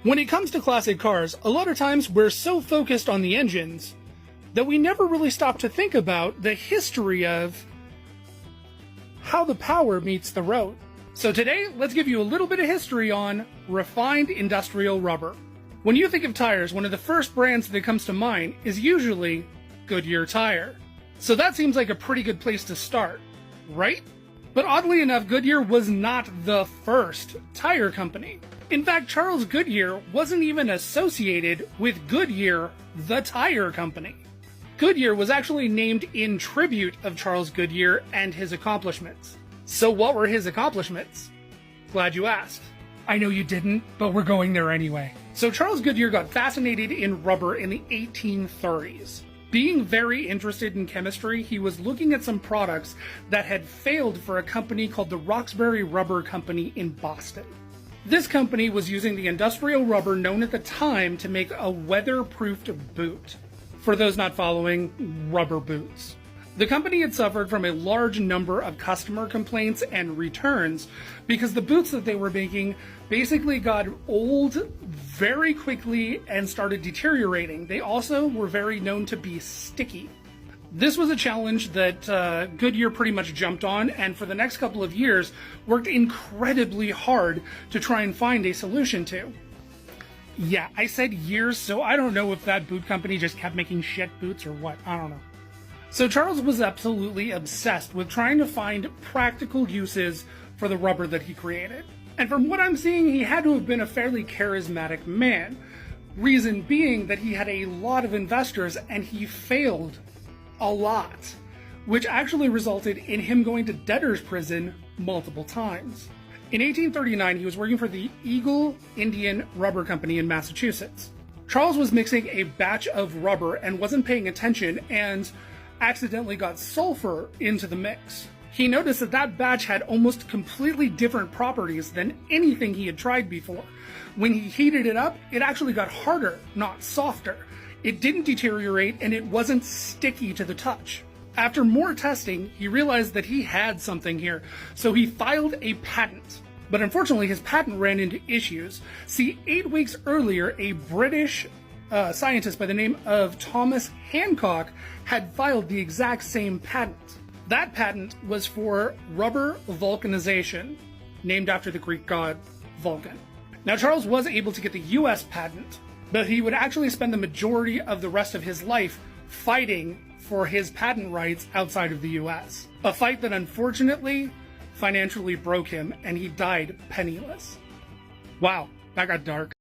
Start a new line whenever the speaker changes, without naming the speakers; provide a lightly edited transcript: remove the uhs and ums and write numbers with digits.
When it comes to classic cars, a lot of times we're so focused on the engines that we never really stop to think about the history of how the power meets the road. So today, let's give you a little bit of history on refined industrial rubber. When you think of tires, one of the first brands that comes to mind is usually Goodyear Tire. So that seems like a pretty good place to start, right? But oddly enough, Goodyear was not the first tire company. In fact, Charles Goodyear wasn't even associated with Goodyear, the tire company. Goodyear was actually named in tribute of Charles Goodyear and his accomplishments. So what were his accomplishments? Glad you asked. I know you didn't, but we're going there anyway. So Charles Goodyear got fascinated in rubber in the 1830s. Being very interested in chemistry, he was looking at some products that had failed for a company called the Roxbury Rubber Company in Boston. This company was using the industrial rubber known at the time to make a weatherproofed boot. For those not following, rubber boots. The company had suffered from a large number of customer complaints and returns because the boots that they were making basically got old very quickly and started deteriorating. They also were very known to be sticky. This was a challenge that Goodyear pretty much jumped on, and for the next couple of years worked incredibly hard to try and find a solution to. Yeah, I said years, so I don't know if that boot company just kept making shit boots or what. I don't know. So Charles was absolutely obsessed with trying to find practical uses for the rubber that he created. And from what I'm seeing, he had to have been a fairly charismatic man. Reason being that he had a lot of investors and he failed a lot, which actually resulted in him going to debtor's prison multiple times. In 1839, he was working for the Eagle Indian Rubber Company in Massachusetts. Charles was mixing a batch of rubber and wasn't paying attention and accidentally got sulfur into the mix. He noticed that that batch had almost completely different properties than anything he had tried before. When he heated it up, it actually got harder, not softer. It didn't deteriorate and it wasn't sticky to the touch. After more testing, he realized that he had something here, so he filed a patent. But unfortunately, his patent ran into issues. See, 8 weeks earlier, a British scientist by the name of Thomas Hancock had filed the exact same patent. That patent was for rubber vulcanization, named after the Greek god Vulcan. Now, Charles was able to get the US patent, but he would actually spend the majority of the rest of his life fighting for his patent rights outside of the US. A fight that unfortunately financially broke him and he died penniless. Wow, that got dark.